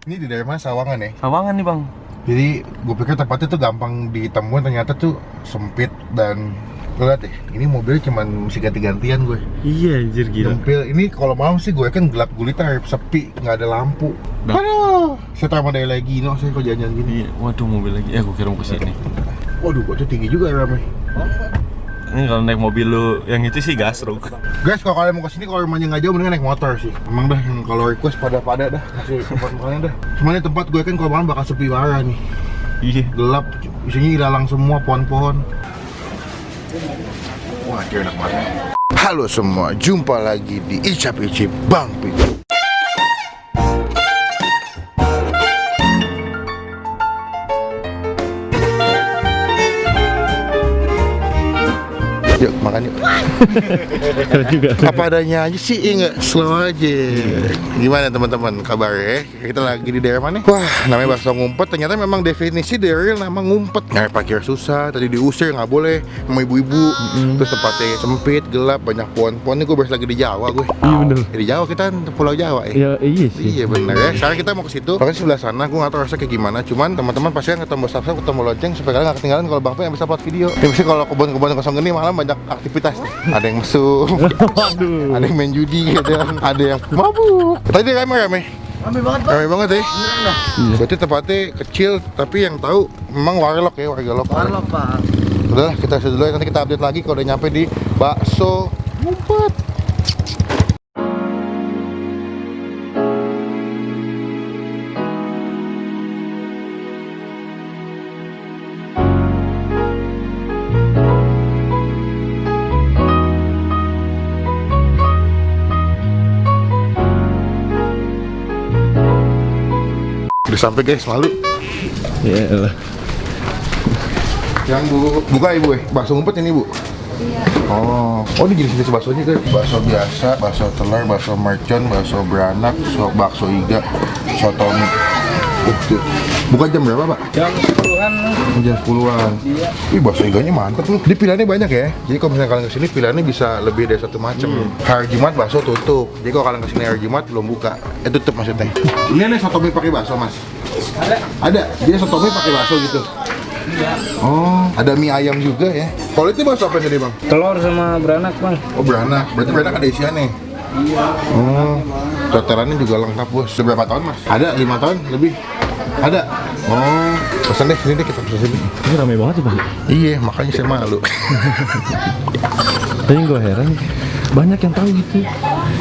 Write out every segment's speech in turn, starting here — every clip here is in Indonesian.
Ini di daerah mana? Sawangan ya? Sawangan nih bang. Jadi gue pikir tempatnya tuh gampang ditemuin, ternyata tuh sempit dan lo lihat deh, ini mobil cuman mesti ganti-gantian gue. Iya anjir gila. Nyempil, ini kalau malam sih gue kan gelap gulita, sepi, nggak ada lampu. Nah. Aduh, saya tahu dari lagi, no, saya kok jalan-jalan gini. Iya, waduh mobil lagi. Gue kira mau kesini. Waduh, bocah tinggi juga ya ramai. Ini kalau naik mobil lu yang itu sih gasruk. Guys, kalau kalian mau kesini, kalau rumahnya nggak jauh, mendingan naik motor sih. Emang dah, kalau request pada dah, kasih tempat makannya dah. Cuma ini tempat gue kan kalau malam bakal sepi parah nih. Iya. Gelap, isinya ilalang semua pohon-pohon. Wah, dia enak banget. Halo semua, jumpa lagi di Icap-Icip Bang Pi. Yuk, makan yuk. juga. Apa adanya aja sih, enggak slow aja. Gimana teman-teman kabarnya? Kita lagi di daerah mana? Wah, namanya bakso ngumpet. Ternyata memang definisi dari nama ngumpet. Nyari parkir susah, tadi diusir nggak boleh sama ibu-ibu. Terus tempatnya sempit, gelap, banyak pohon-pohon. Ini gue baru lagi di Jawa gue. Iya bener. Di Jawa kita kan Pulau Jawa ya. Iya sih. Iya bener ya. Sekarang kita mau ke situ. Pokoknya sebelah sana, gue nggak tahu rasanya kayak gimana. Cuman teman-teman pasti kan ketemu subscribe, ketemu lonceng supaya kalian nggak ketinggalan kalau Bang Pi yang bisa upload video. Ya mesti kalau kebun-kebun kosong gini malam banyak aktivitas. Ada yang mesum, Waduh. ada yang main judi gitu kan, ada yang mabuk. Tadi rame-rame. Rame banget, Pak. Rame banget ya. Iya. Berarti tempatnya kecil tapi yang tahu memang warlock ya, warga lokal. Warlock, Pak. Udah, kita dulu ya, nanti kita update lagi kalau udah nyampe di Bakso Ngumpet. Udah sampai guys, malu. Iya lah. Yang bu, buka ibu bakso ngumpet ini bu? Iya. Oh ini jenis-jenis baksonya guys. Bakso biasa, bakso telur, bakso mercon, bakso beranak, bakso iga, soto mie. Tuh. Buka jam berapa pak? Jam 10-an. Jam 10-an. Iya. Ih bakso iganya mantep nih. Jadi pilihannya banyak ya. Jadi kalau misalnya kalian kesini pilihannya bisa lebih dari satu macam. Hari Jumat bakso tutup. Jadi kalau kalian kesini hari Jumat belum buka. Tutup maksudnya. Ini nih soto mie pakai bakso mas. Ada. Dia soto mie pakai bakso gitu. Oh, ada mie ayam juga ya. Kalau itu bakso apa jadi bang? Telur sama beranak, Bang. Oh beranak. Berarti beranak ada isiannya. Iya. Oh, tetelannya juga lengkap bos. Sudah berapa tahun mas? Ada 5 tahun lebih. Ada. Oh, pesan deh sini deh, kita pesan sini. Ini rame banget sih bang. Iya, makanya saya malu. Tapi gue heran banyak yang tahu gitu.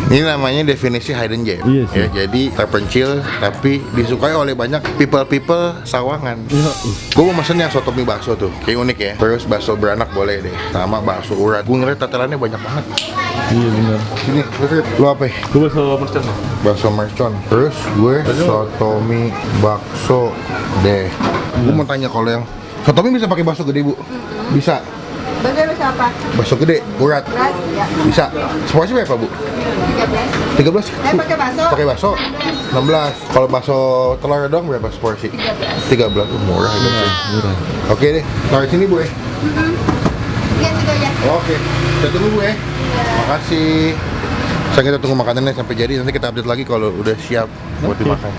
Ini namanya definisi hidden gem. Iya sih. Ya, jadi terpencil tapi disukai oleh banyak people Sawangan. Iya. Gue mau pesen yang soto mie bakso tuh, kayak unik ya. Terus bakso beranak boleh deh, sama bakso urat. Gue ngeliat tetelannya banyak banget. Iya benar. Sini, lu apa? Gue bakso mercon. Bakso mercon. Terus gue soto mie bakso deh. Gue mau tanya kalau yang soto mie bisa pakai bakso gede bu? Bisa. Bagaimana siapa? Bakso gede, urat. Berat? Ya. Bisa. Seporsi berapa bu? 13. 13? Pakai bakso? Pakai bakso 16. Kalau bakso telur dong berapa seporsi? 13. Murah itu sih. Murah. Oke deh, taruh sini bu ya. Iya, juga ya. Oke, kita tunggu bu ya. Makasih. Sekarang kita tunggu makanannya sampai jadi, nanti kita update lagi kalau udah siap buat dimakan.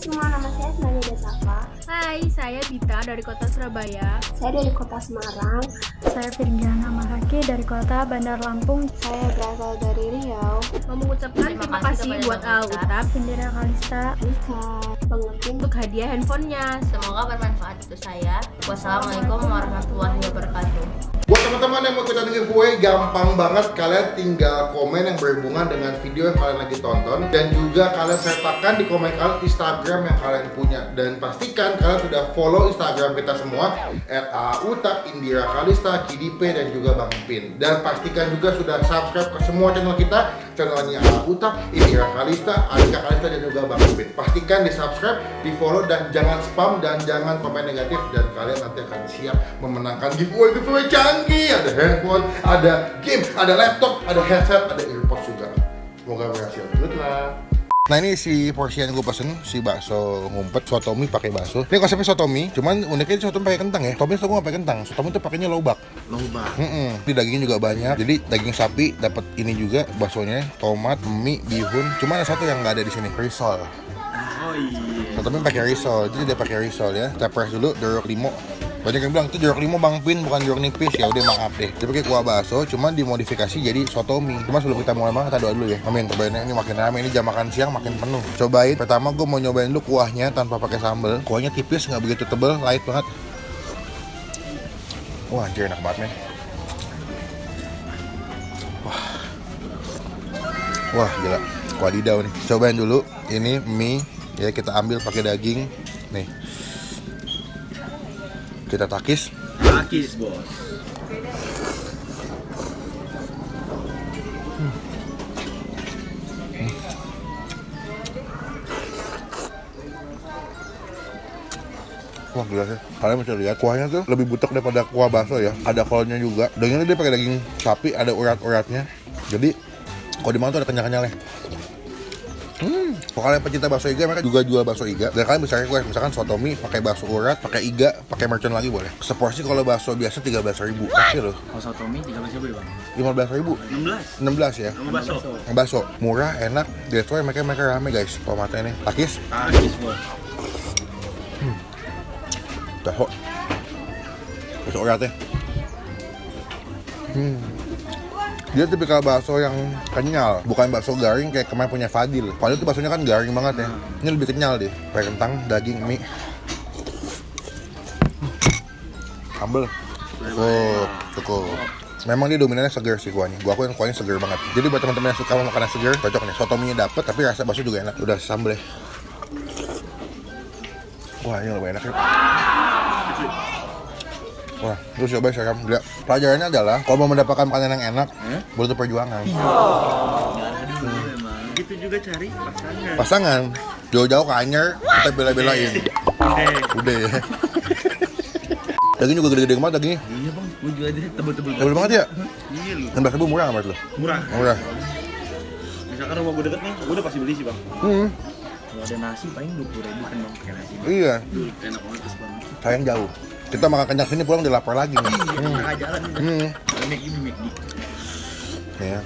Semua, nama saya Asmani Desava. Hai, saya Bita dari kota Surabaya. Saya dari kota Semarang. Saya Virgiana Mahaki dari kota Bandar Lampung. Saya berasal dari Riau. Mau mengucapkan terima kasih buat Utap Indira Kalista. Rika, pengerti. untuk hadiah handphonenya. Semoga bermanfaat untuk saya. Wassalamualaikum warahmatullahi wabarakatuh. Buat teman-teman yang mau ikutan giveaway, gampang banget. Kalian tinggal komen yang berhubungan dengan video yang kalian lagi tonton, dan juga kalian sertakan di komen kalian Instagram yang kalian punya. Dan pastikan kalian sudah follow Instagram kita semua @autap, Indira Kalista, Kidipe, dan juga Bang Pin. Dan pastikan juga sudah subscribe ke semua channel kita, channelnya Autap, Indira Kalista, Alika Kalista, dan juga Bang Pin. Pastikan di subscribe, di follow, dan jangan spam dan jangan komen negatif, dan kalian nanti akan siap memenangkan giveaway canggih. Ada handphone, ada game, ada laptop, ada headset, ada earpods juga. Semoga berhasil. Good luck. Nah ini si porsi yang gue pesen, si bakso ngumpet, sotomi pakai bakso. Ini konsepnya sotomi, cuman uniknya sotomi pakai kentang ya. Tomi itu gue nggak pakai kentang, sotomi itu pakainya lobak. Di dagingnya juga banyak, jadi daging sapi dapat ini juga baksonya, tomat, mie, bihun. Cuma ada satu yang nggak ada di sini, risol. Oh iya. Sotomi pakai risol, jadi dia pakai risol ya. Kita press dulu jeruk limau. Banyak yang bilang itu jeruk limau Bang Pin, bukan jeruk nipis. Ya udah maaf deh. Dia pakai kuah bakso, cuman dimodifikasi jadi sotomi. Cuma sebelum kita mulai makan, kita doa dulu ya. Amin. Cobainnya ini makin rame, ini jam makan siang makin penuh. Cobain. Pertama gue mau nyobain dulu kuahnya tanpa pakai sambal. Kuahnya tipis, nggak begitu tebel, light banget. Wah, anjir enak banget men. Wah, gila. Wadidaw nih. Cobain dulu. Ini mie ya, kita ambil pakai daging. Nih. Kita takis. Takis, bos. Wah gila sih. Kalian bisa lihat kuahnya tuh lebih butek daripada kuah bakso ya. Ada kolnya juga. Dagingnya dia pakai daging sapi, ada urat-uratnya. Jadi kalau di mana tuh ada kenyal-kenyalnya. Kalau kalian pecinta bakso iga, mereka juga jual bakso iga. Dan kalian bisa request, misalkan sotomi pakai bakso urat, pakai iga, pakai mercon lagi boleh. Seporsi kalau bakso biasa 13.000. Oke loh. Kalau sotomi 13.000 ya bang? 15.000. 16. 16 ya. Bakso. Bakso murah, enak. That's why mereka rame guys. Tomatnya nih. Takis. Takis, bos. Tahu. Bakso uratnya. Dia tipikal bakso yang kenyal, bukan bakso garing kayak kemarin punya Fadil. Fadil tuh baksonya kan garing banget ya. Ini lebih kenyal deh. Pakai kentang, daging, mie. Sambel. Oh, cukup. Memang dia dominannya segar sih kuahnya. Gua akuin kuahnya segar banget. Jadi buat teman-teman yang suka makanan segar, cocok nih. Sotominya dapet, tapi rasa bakso juga enak. Udah sambel ya. Wah, ini lebih enak ya. Wah, terus coba saya lihat. Pelajarannya adalah kalau mau mendapatkan makanan yang enak, butuh perjuangan. Gitu juga cari pasangan. Pasangan jauh-jauh ke Anyer, kita bela-belain. Udah ya. Daging juga gede-gede banget dagingnya. Iya bang, gue juga ada tebel-tebel. Tebel banget ya? Iya lu. 16.000 murah nggak menurut lu? Murah. Murah. Misalkan rumah gue deket nih, gue udah pasti beli sih bang. Kalau ada nasi paling 20.000 kan bang pakai nasi. Iya. Enak banget pas banget. Sayang jauh. Kita makan kenyang sini pulang udah lapar lagi nih. Tengah jalan nih. McD. Ya,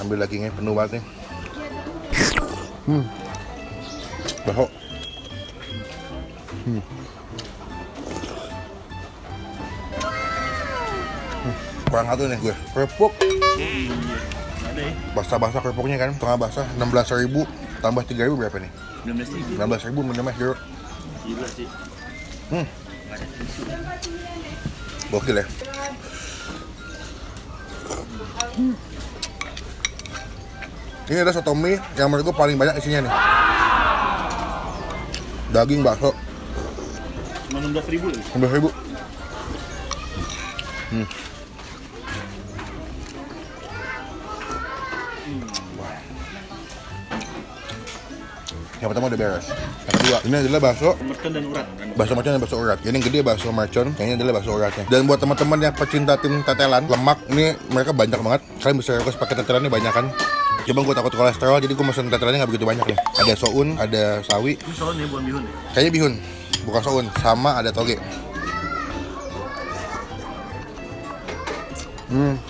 ambil dagingnya penuh banget nih. Bakso. Kurang satu nih gue. Kerupuk. Ada ya. Basah-basah kerupuknya kan, tengah basah 16.000 tambah 3.000 berapa nih? 16.000. 16.000 minumnya jeruk. Gila sih. Gokil ya. Ini ada sotomi yang menurut gue paling banyak isinya nih. Daging bakso Cuma 16.000 lagi. 16.000. Yang pertama udah beres. Yang kedua, ini adalah bakso Mercon dan urat kan. bakso mercon dan bakso urat. Yang gede bakso mercon, yang ini adalah bakso uratnya. Dan buat teman-teman yang pecinta tim tetelan, lemak, ini mereka banyak banget. Kalian bisa request pakai tetelannya banyak kan. Cuma gue takut kolesterol, jadi gue mesen tetelannya nggak begitu banyak nih. Ada soun, ada sawi. Ini soalnya bukan bihun ya. Kayaknya bihun, bukan soun. Sama ada toge.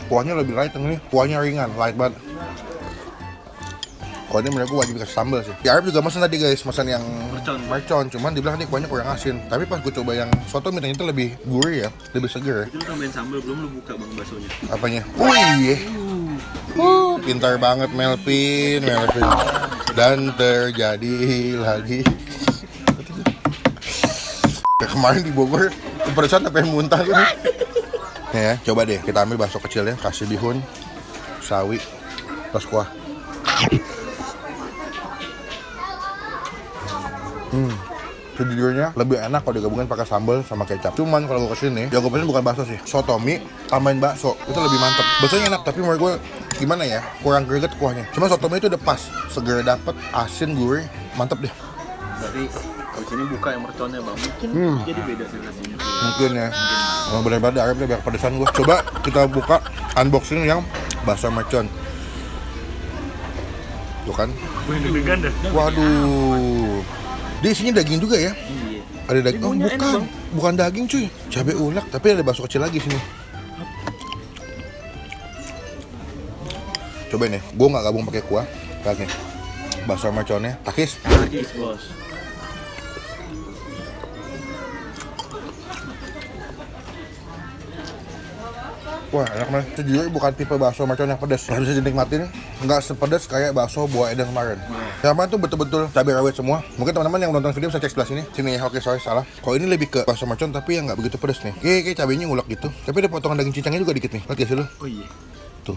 Kuahnya lebih light nih. Kuahnya ringan, light banget. Kuahnya menurut gue wajib dikasih sambal sih. Di Arab juga mesen tadi guys, mesen yang mercon. Cuman dibilang nih kuahnya kurang asin. Tapi pas gue coba yang soto ternyata lebih gurih ya, lebih seger. Itu lu tambahin sambal, belum lu buka bang baksonya. Apanya? Wih, pintar banget Melvin. Dan terjadi lagi. Kayak kemarin di Bogor, kepedesan sampai muntah gitu. Nih ya, coba deh kita ambil bakso kecil ya, kasih bihun, sawi, terus kuah. Sejujurnya lebih enak kalau digabungin pakai sambal sama kecap. Cuman kalau gue kesini, ya gue pesen bukan bakso sih, sotomi tambahin bakso, itu lebih mantep. Baksonya enak, tapi menurut gue gimana ya, kurang greget kuahnya. Cuma sotomi itu udah pas, seger dapet, asin, gurih, mantep deh. Berarti kalau sini buka yang merconnya bang, mungkin jadi beda sih rasanya. Mungkin ya, benar-benar Arab deh, biar pedesan gue. Coba kita buka unboxing yang bakso mercon. Tuh kan. Gue yang deg-degan dah. Waduh. Dia isinya daging juga ya? Iya. Ada daging. Oh, Bumbunya enak, bukan. Bang. Bukan daging, cuy. Cabai ulek, tapi ada bakso kecil lagi sini. Coba nih, gue nggak gabung pakai kuah. Lihat nih. Bakso merconnya, takis. Takis, bos. Wah, enak banget. Sejujurnya bukan tipe bakso mercon yang pedas. Yang bisa dinikmatin, nggak sepedas kayak bakso buah Eden kemarin. Yang mana tuh betul-betul cabai rawit semua. Mungkin teman-teman yang nonton video bisa cek sebelah sini. Sini ya, oke, sorry, salah. Kalau ini lebih ke bakso mercon tapi yang nggak begitu pedas nih. Kayak cabainya ngulek gitu. Tapi ada potongan daging cincangnya juga dikit nih. Lihat ya sih lu? Oh iya. Tuh.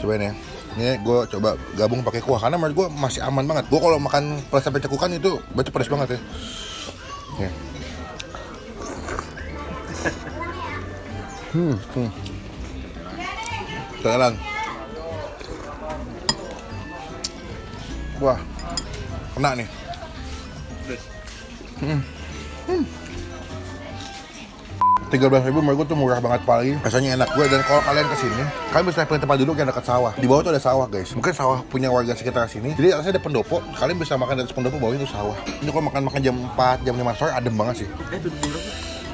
Cobain ya. Ini gue coba gabung pakai kuah karena menurut gue masih aman banget. Gue kalau makan pedas sampai cekukan itu berarti pedas banget ya. Nih. Jalan. Wah, kena nih. 13.000 menurut gue tuh murah banget, apalagi rasanya enak gue. Dan kalau kalian kesini, kalian bisa pilih tempat duduk yang dekat sawah. Di bawah tuh ada sawah guys, mungkin sawah punya warga sekitar sini. Jadi atasnya ada pendopo, kalian bisa makan di atas pendopo, bawahnya itu sawah. Ini kalau makan jam 4, jam 5 sore adem banget sih. Tutup berapa?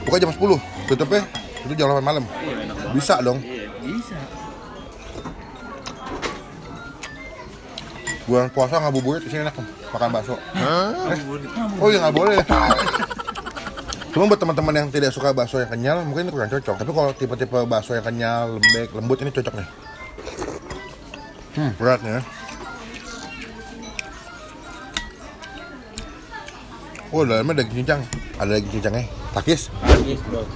Bukan jam 10, tutupnya itu jam 8 malam. Iya, enak banget. Bisa dong. Iya, bisa. Bulan puasa ngabuburit di sini enak makan bakso. Oh iya nggak boleh. Cuma buat teman-teman yang tidak suka bakso yang kenyal, mungkin ini kurang cocok. Tapi kalau tipe-tipe bakso yang kenyal, lembek, lembut, ini cocok nih. Berat nih ya. Oh, dalamnya daging cincang. Ada daging cincangnya. Takis. Takis, bos.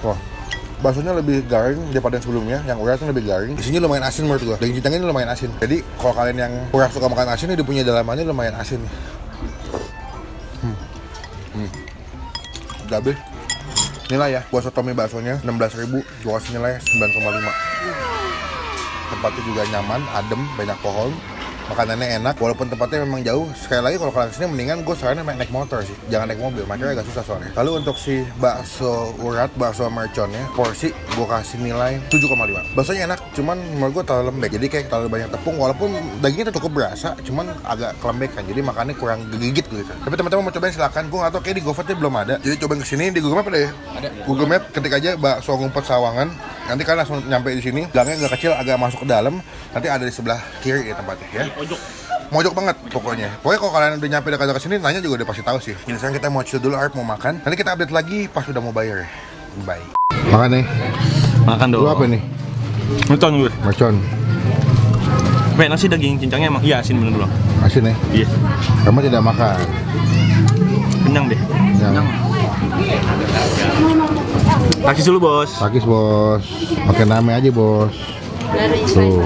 Wah, baksonya lebih garing daripada yang sebelumnya. Yang uratnya lebih garing. Di sini lumayan asin menurut gua. Daging cincangnya ini lumayan asin. Jadi kalau kalian yang kurang suka makan asin, ini dia punya dalamannya lumayan asin nih. Double. Nilai ya, buat sotomi baksonya 16.000, gua kasih nilai 9,5. Tempatnya juga nyaman, adem, banyak pohon. Makanannya enak, walaupun tempatnya memang jauh. Sekali lagi kalau kalian kesini mendingan gue saranin naik motor sih, jangan naik mobil, makanya agak susah soalnya. Lalu untuk si bakso urat, bakso merconnya, porsi gue kasih nilai 7,5. Baksonya enak, cuman menurut gue terlalu lembek, jadi kayak terlalu banyak tepung. Walaupun dagingnya tuh cukup berasa, cuman agak kelembekan, jadi makannya kurang gigit gitu. Tapi teman-teman mau cobain silakan, gue nggak tahu kayak di GoFoodnya belum ada. Jadi cobain kesini di Google Map ada ya? Ada. Google Map ketik aja bakso ngumpet Sawangan, nanti kalian langsung nyampe di sini. Belakangnya agak kecil, agak masuk ke dalam, nanti ada di sebelah kiri ya tempatnya ya. Mojok banget pokoknya. Pokoknya kalau kalian udah nyampe dekat-dekat sini, nanya juga udah pasti tahu sih. Jadi sekarang kita mau chill dulu, Arif mau makan. Nanti kita update lagi pas udah mau bayar. Bye. Makan nih. Makan dong. Lu apa nih? Mercon gue. Mercon. Weh, nasi daging cincangnya emang iya asin bener dulu. Asin ya? Iya. Kamu tidak makan. Kenyang deh. Kenyang. Takis dulu, bos. Takis, bos. Makan rame aja, bos. Tuh.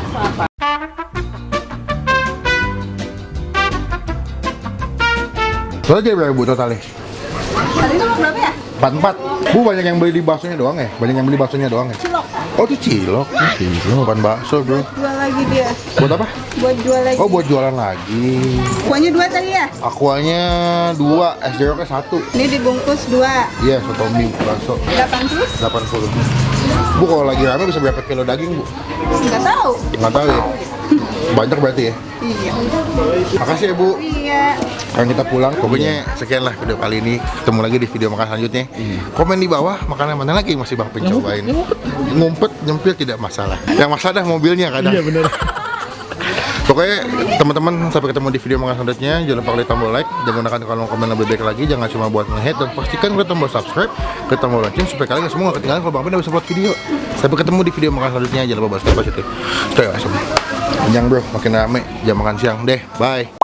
Total jadi berapa bu totalnya? Tadi itu berapa ya? 44. Bu banyak yang beli di baksonya doang ya? Banyak yang beli baksonya doang ya? Cilok. Oh itu cilok. Cilok bukan bakso bro. Jual lagi dia. Buat apa? Buat jual lagi. Oh buat jualan lagi. Kuahnya 2 tadi ya? Aquanya 2, es jeruknya 1. Ini dibungkus 2. Iya, sotomi bakso 80? 80. Bu kalau lagi rame bisa berapa kilo daging bu? Enggak tahu. Nggak tahu ya. Banyak berarti ya? Iya. Makasih ya bu. Iya. Sekarang kita pulang. Pokoknya sekian lah video kali ini. Ketemu lagi di video makan selanjutnya. Komen di bawah makanan mana lagi yang masih Bang Pin cobain. Ngumpet, nyempil tidak masalah. Yang masalah dah mobilnya kadang. Iya bener. Pokoknya teman-teman sampai ketemu di video makan selanjutnya. Jangan lupa klik tombol like, jangan gunakan kolom komen lebih baik lagi, jangan cuma buat nge-hate, dan pastikan klik tombol subscribe, klik tombol lonceng supaya kalian semua gak ketinggalan kalau Bang Pin udah bisa buat video. Sampai ketemu di video makan selanjutnya. Jangan lupa stay positif, stay awesome. Kenyang bro, makin rame jam makan siang deh. Bye.